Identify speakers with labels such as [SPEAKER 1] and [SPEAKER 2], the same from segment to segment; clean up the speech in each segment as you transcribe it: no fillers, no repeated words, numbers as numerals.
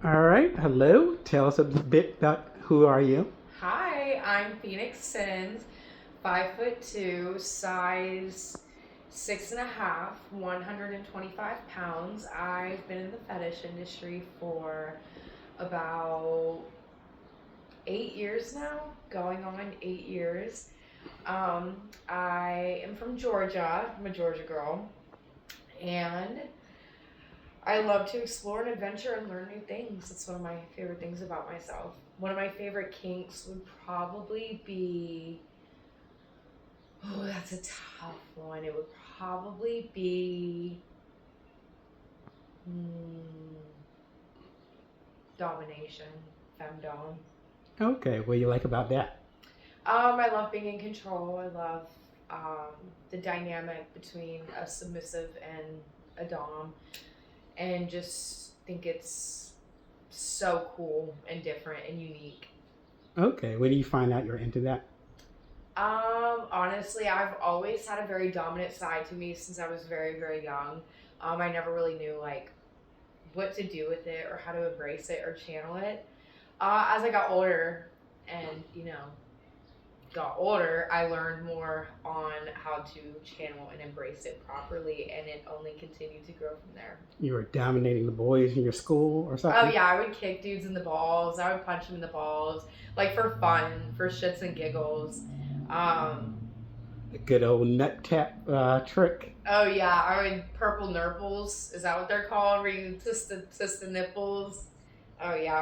[SPEAKER 1] All right, hello. Tell us a bit about who are you?
[SPEAKER 2] Hi, I'm Phoenix Sinz, 5'2", size 6.5, 125 pounds. I've been in the fetish industry for about 8 years now, going on 8 years. I am from Georgia. I'm a Georgia girl, and I love to explore and adventure and learn new things. It's one of my favorite things about myself. One of my favorite kinks would probably be, oh, that's a tough one. It would probably be hmm, domination, femdom.
[SPEAKER 1] Okay, what do you like about that?
[SPEAKER 2] I love being in control. I love um, the dynamic between a submissive and a dom, and just think it's so cool and different and unique.
[SPEAKER 1] Okay, where do you find out you're into that?
[SPEAKER 2] Honestly, I've always had a very dominant side to me since I was very, very young. I never really knew like what to do with it or how to embrace it or channel it. As I got older and, got older, I learned more on how to channel and embrace it properly, and it only continued to grow from there.
[SPEAKER 1] You were dominating the boys in your school or
[SPEAKER 2] Oh
[SPEAKER 1] something?
[SPEAKER 2] yeah, I would kick dudes in the balls. I would punch them in the balls, like for fun, for shits and giggles. Um,
[SPEAKER 1] The good old nut tap trick.
[SPEAKER 2] Oh yeah, I mean purple nurples. Is that what they're called? Where you twist the nipples. Oh yeah,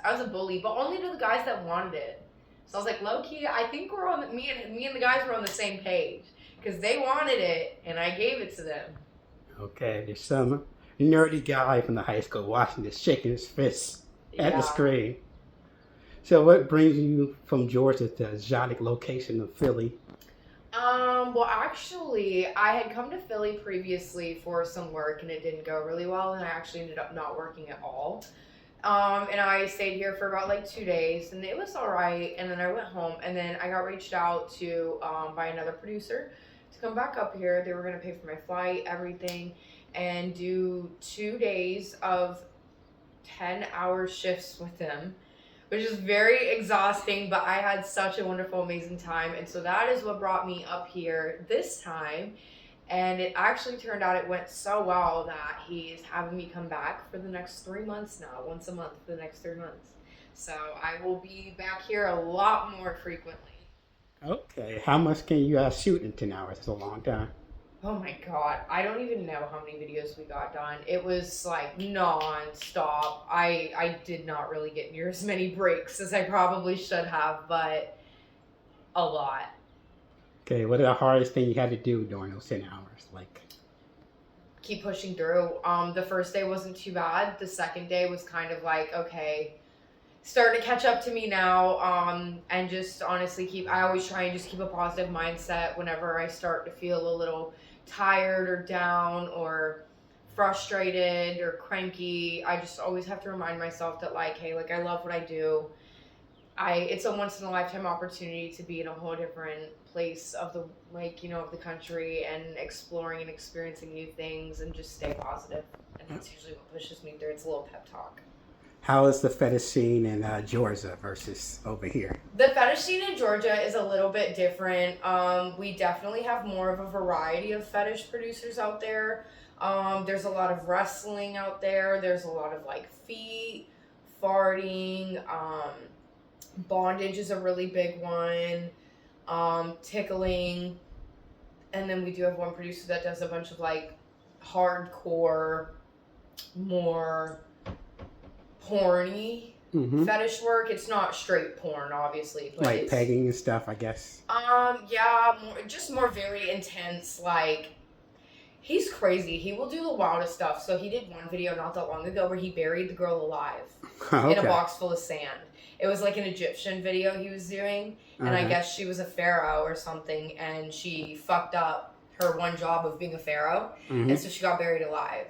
[SPEAKER 2] I was a bully, but only to the guys that wanted it. So I was like, low key, I think we're on the, me and the guys were on the same page because they wanted it and I gave it to them.
[SPEAKER 1] Okay, there's some nerdy guy from the high school watching this, shaking his fist at the
[SPEAKER 2] Yeah.
[SPEAKER 1] screen. So, what brings you from Georgia to the exotic location of Philly?
[SPEAKER 2] Well, actually, I had come to Philly previously for some work and it didn't go really well, and I actually ended up not working at all. And I stayed here for about like 2 days, and it was all right. And then I went home, and then I got reached out to by another producer to come back up here. They were gonna pay for my flight, everything, and do 2 days of 10-hour shifts with them, which is very exhausting. But I had such a wonderful, amazing time, and so that is what brought me up here this time. And it actually turned out it went so well that he's having me come back for the next 3 months now, once a month for the next 3 months. So I will be back here a lot more frequently.
[SPEAKER 1] Okay, how much can you shoot in 10 hours? It's a long time.
[SPEAKER 2] Oh my god, I don't even know how many videos we got done. It was like non-stop. I did not really get near as many breaks as I probably should have, but a lot.
[SPEAKER 1] Okay, what are the hardest thing you had to do during those 10 hours? Like,
[SPEAKER 2] Keep pushing through. The first day wasn't too bad. The second day was kind of like, okay, starting to catch up to me now. And just honestly I always try and just keep a positive mindset whenever I start to feel a little tired or down or frustrated or cranky. I just always have to remind myself that like, hey, like I love what I do. It's a once in a lifetime opportunity to be in a whole different place of the of the country, and exploring and experiencing new things, and just stay positive. And that's usually what pushes me through. It's a little pep talk.
[SPEAKER 1] how is the fetish scene in Georgia versus over here?
[SPEAKER 2] The fetish scene in Georgia is a little bit different. We definitely have more of a variety of fetish producers out there. There's a lot of wrestling out there. There's a lot of like feet, farting. Bondage is a really big one. Tickling, and then we do have one producer that does a bunch of like hardcore, more porny
[SPEAKER 1] Mm-hmm.
[SPEAKER 2] fetish work. It's not straight porn, obviously, but
[SPEAKER 1] Like
[SPEAKER 2] it's
[SPEAKER 1] pegging and stuff, I guess.
[SPEAKER 2] yeah, just more very intense. Like he's crazy. He will do the wildest stuff. So he did one video not that long ago where he buried the girl alive in a
[SPEAKER 1] Okay.
[SPEAKER 2] box full of sand. It was like an Egyptian video he was doing, and I
[SPEAKER 1] Uh-huh.
[SPEAKER 2] guess she was a pharaoh or something, and she fucked up her one job of being a pharaoh,
[SPEAKER 1] Mm-hmm.
[SPEAKER 2] and so she got buried alive.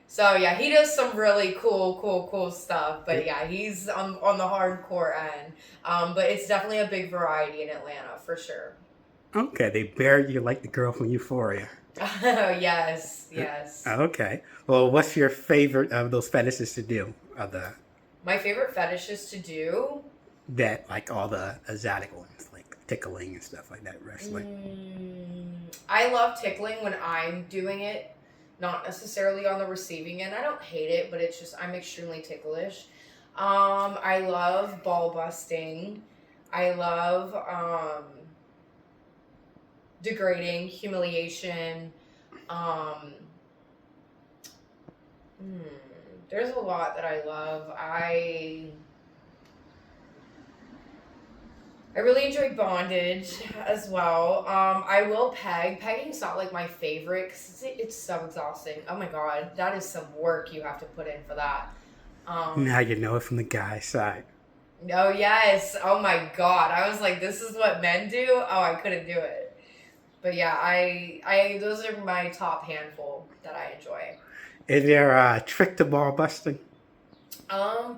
[SPEAKER 2] So yeah, he does some really cool stuff. But yeah, he's on the hardcore end. But it's definitely a big variety in Atlanta for sure.
[SPEAKER 1] Okay, they buried you like the girl from Euphoria.
[SPEAKER 2] Yes, yes.
[SPEAKER 1] Okay. Well, what's your favorite of those fetishes to do? Of the
[SPEAKER 2] My favorite fetishes to do.
[SPEAKER 1] That like all the exotic ones, like tickling and stuff like that, wrestling.
[SPEAKER 2] I love tickling when I'm doing it, not necessarily on the receiving end. I don't hate it, but it's just I'm extremely ticklish. I love ball busting. I love degrading, humiliation. Um, hmm, there's a lot that I love. I really enjoy bondage as well. I will peg. Pegging's not like my favorite because it's so exhausting. Oh my god, that is some work you have to put in for that.
[SPEAKER 1] Now you know it from the guy's side.
[SPEAKER 2] Oh yes. Oh my god. I was like, this is what men do. Oh, I couldn't do it. But yeah, I those are my top handful that I enjoy.
[SPEAKER 1] Is there a trick to ball busting?
[SPEAKER 2] Um,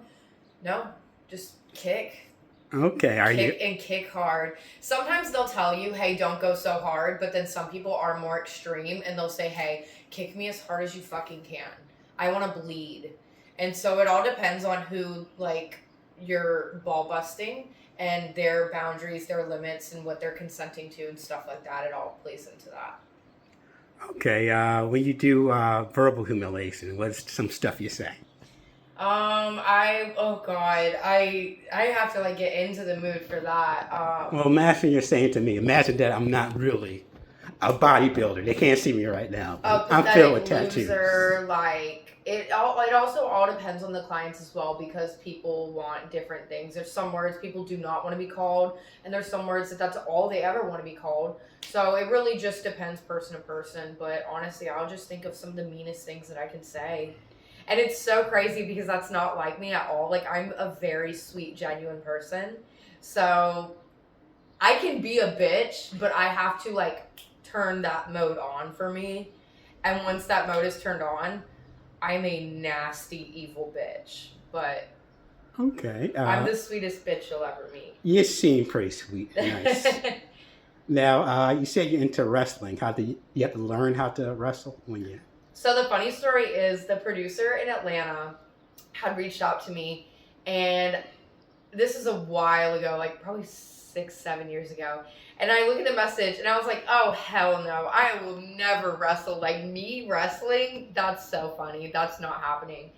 [SPEAKER 2] no, just kick.
[SPEAKER 1] Okay, are you?
[SPEAKER 2] Kick hard. Sometimes they'll tell you, hey, don't go so hard, but then some people are more extreme and they'll say, hey, kick me as hard as you fucking can. I want to bleed. And so it all depends on who, like, you're ball busting and their boundaries, their limits, and what they're consenting to and stuff like that. It all plays into that.
[SPEAKER 1] Okay, when you do verbal humiliation, what's some stuff you say?
[SPEAKER 2] Oh god, I have to like get into the mood for that.
[SPEAKER 1] Well, imagine you're saying to me, imagine that I'm not really a bodybuilder. They can't see me right now.
[SPEAKER 2] A
[SPEAKER 1] I'm filled with
[SPEAKER 2] pathetic
[SPEAKER 1] tattoos.
[SPEAKER 2] loser, like it also all depends on the clients as well because people want different things. There's some words people do not want to be called, and there's some words that that's all they ever want to be called. So it really just depends person to person. But honestly, I'll just think of some of the meanest things that I can say. And it's so crazy because that's not like me at all. Like I'm a very sweet, genuine person. So I can be a bitch, but I have to like turn that mode on for me. And once that mode is turned on, I'm a nasty, evil bitch. But
[SPEAKER 1] Okay.
[SPEAKER 2] I'm the sweetest bitch you'll ever meet.
[SPEAKER 1] You seem pretty sweet. Nice. Now, you said you're into wrestling. You have to learn how to wrestle when you?
[SPEAKER 2] So the funny story is the producer in Atlanta had reached out to me, and this is a while ago, like probably 6, 7 years ago. And I look at the message and I was like, oh hell no, I will never wrestle. Like me wrestling, that's so funny. That's not happening.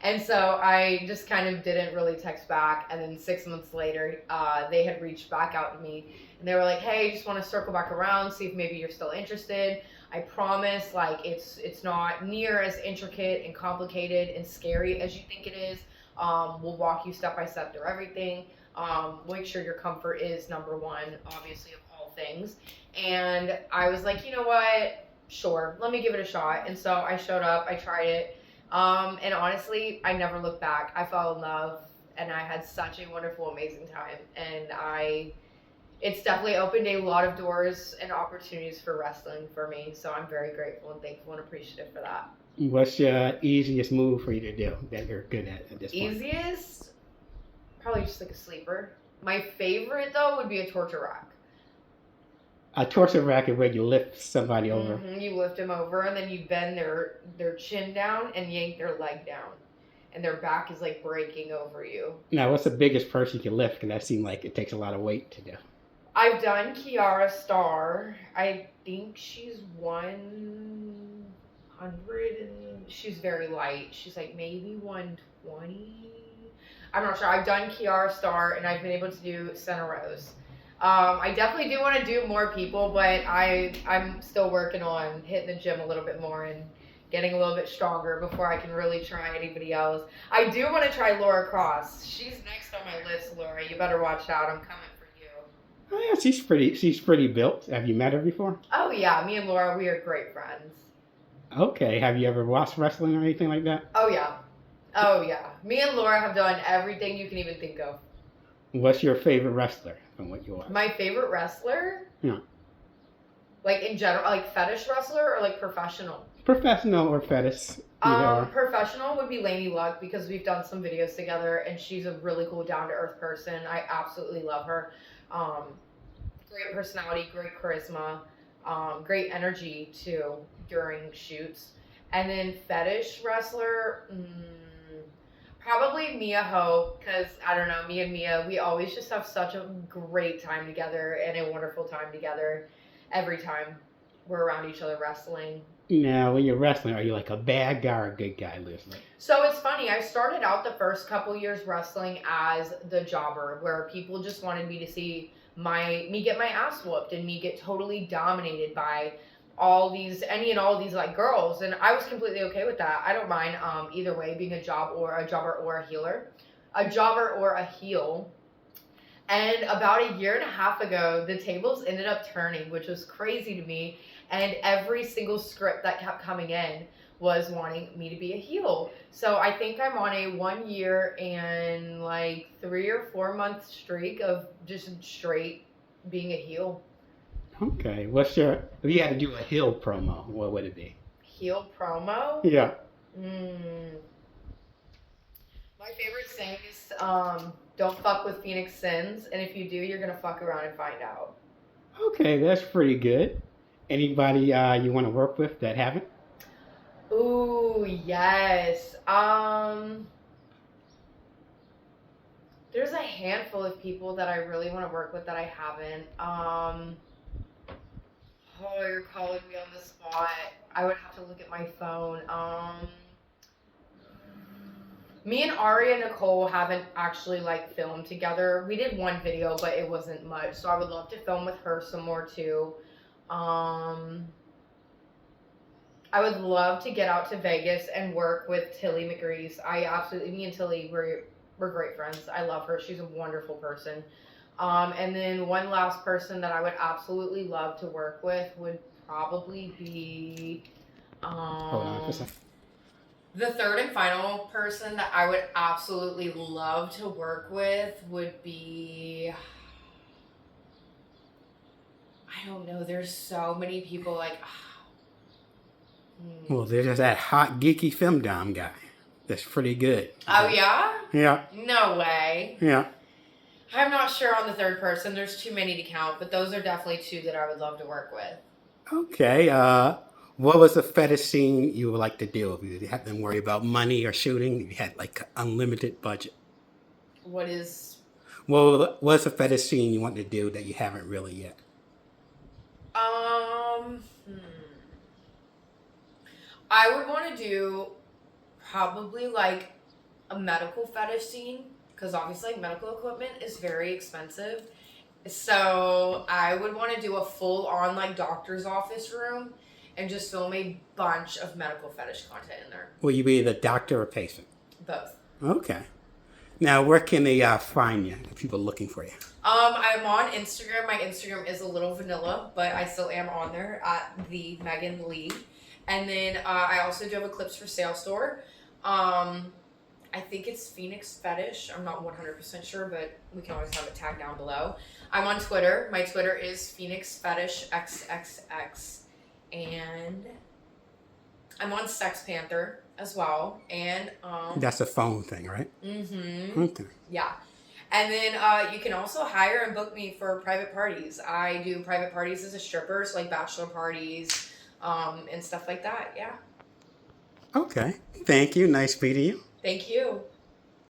[SPEAKER 2] And so I just kind of didn't really text back. And then 6 months later, they had reached back out to me and they were like, hey, just want to circle back around, see if maybe you're still interested. I promise, like it's not near as intricate and complicated and scary as you think it is. We'll walk you step by step through everything. Make sure your comfort is number one, obviously, of all things. And I was like, you know what? Sure, let me give it a shot. And so I showed up, I tried it. And honestly, I never looked back. I fell in love and I had such a wonderful, amazing time. And it's definitely opened a lot of doors and opportunities for wrestling for me. So I'm very grateful and thankful and appreciative for that.
[SPEAKER 1] What's your easiest move for you to do that you're good at this point?
[SPEAKER 2] Easiest? Probably just like a sleeper. My favorite though would be a torture rack.
[SPEAKER 1] A torture rack is where you lift somebody over.
[SPEAKER 2] Mm-hmm. You lift them over and then you bend their chin down and yank their leg down. And their back is like breaking over you.
[SPEAKER 1] Now, what's the biggest person you can lift? Because that seems like it takes a lot of weight to do.
[SPEAKER 2] I've done Kiara Starr. I think she's 100 and she's very light. She's like maybe 120. I'm not sure. I've done Kiara Starr and I've been able to do center rows. I definitely do want to do more people, but I'm still working on hitting the gym a little bit more and getting a little bit stronger before I can really try anybody else. I do want to try Laura Cross. She's next on my list, Laura. You better watch out. I'm coming for you.
[SPEAKER 1] Oh yeah, she's pretty built. Have you met her before?
[SPEAKER 2] Oh yeah, me and Laura, we are great friends.
[SPEAKER 1] Okay, have you ever watched wrestling or anything like that?
[SPEAKER 2] Oh yeah. Oh yeah. Me and Laura have done everything you can even think of.
[SPEAKER 1] What's your favorite wrestler from what you watch?
[SPEAKER 2] My favorite wrestler?
[SPEAKER 1] Yeah.
[SPEAKER 2] Like in general, like fetish wrestler or like professional?
[SPEAKER 1] Professional or fetish?
[SPEAKER 2] Professional would be Lainey Luck because we've done some videos together and she's a really cool down-to-earth person. I absolutely love her. Great personality, great charisma, great energy too during shoots. And then fetish wrestler, Probably Mia Ho, because I don't know, me and Mia, we always just have such a great time together and a wonderful time together every time we're around each other wrestling.
[SPEAKER 1] Now, when you're wrestling, are you like a bad guy or a good guy, Leslie?
[SPEAKER 2] So it's funny, I started out the first couple years wrestling as the jobber, where people just wanted me to see me get my ass whooped and me get totally dominated by any and all these like girls, and I was completely okay with that. I don't mind either way, being a jobber or a healer, a jobber or a heel. And about a year and a half ago, the tables ended up turning, which was crazy to me. And every single script that kept coming in was wanting me to be a heel. So I think I'm on a 1 year and like 3 or 4 month streak of just straight being a heel.
[SPEAKER 1] Okay. If you had to do a heel promo, what would it be?
[SPEAKER 2] Heel promo?
[SPEAKER 1] Yeah.
[SPEAKER 2] My favorite saying is don't fuck with Phoenix Sinz. And if you do, you're going to fuck around and find out.
[SPEAKER 1] Okay, that's pretty good. Anybody you want to work with that haven't?
[SPEAKER 2] Ooh, yes. There's a handful of people that I really want to work with that I haven't. Oh, you're calling me on the spot. I would have to look at my phone. Me and Ari and Nicole haven't actually like filmed together. We did one video, but it wasn't much. So I would love to film with her some more too. I would love to get out to Vegas and work with Tilly McGreese. Me and Tilly, we're great friends. I love her. She's a wonderful person. And then one last person that I would absolutely love to work with would probably be,
[SPEAKER 1] Hold on for a second.
[SPEAKER 2] the third and final person that I would absolutely love to work with would be, I don't know. There's so many people like.
[SPEAKER 1] Well, there's that hot geeky femdom guy. That's pretty good.
[SPEAKER 2] Oh yeah?
[SPEAKER 1] Yeah.
[SPEAKER 2] No way.
[SPEAKER 1] Yeah.
[SPEAKER 2] I'm not sure on the third person. There's too many to count, but those are definitely two that I would love to work with.
[SPEAKER 1] Okay. What was the fetish scene you would like to do if you had to worry about money or shooting? If you had like unlimited budget. Well, what's a fetish scene you want to do that you haven't really yet?
[SPEAKER 2] I would want to do probably like a medical fetish scene, because obviously like, medical equipment is very expensive. So I would want to do a full on like doctor's office room and just film a bunch of medical fetish content in there.
[SPEAKER 1] Will you be the doctor or patient?
[SPEAKER 2] Both.
[SPEAKER 1] Okay. Now, where can they find you if people are looking for you?
[SPEAKER 2] I'm on Instagram. My Instagram is a little vanilla, but I still am on there at the Megan Lee. And then I also do have a clips for sale store. I think it's Phoenix Fetish. I'm not 100% sure, but we can always have it tagged down below. I'm on Twitter. My Twitter is Phoenix Fetish XXX. And I'm on Sex Panther as well. And
[SPEAKER 1] that's a phone thing, right?
[SPEAKER 2] Mm-hmm.
[SPEAKER 1] Okay.
[SPEAKER 2] Yeah. And then you can also hire and book me for private parties. I do private parties as a stripper, so like bachelor parties and stuff like that. Yeah.
[SPEAKER 1] Okay. Thank you. Nice meeting you.
[SPEAKER 2] Thank you.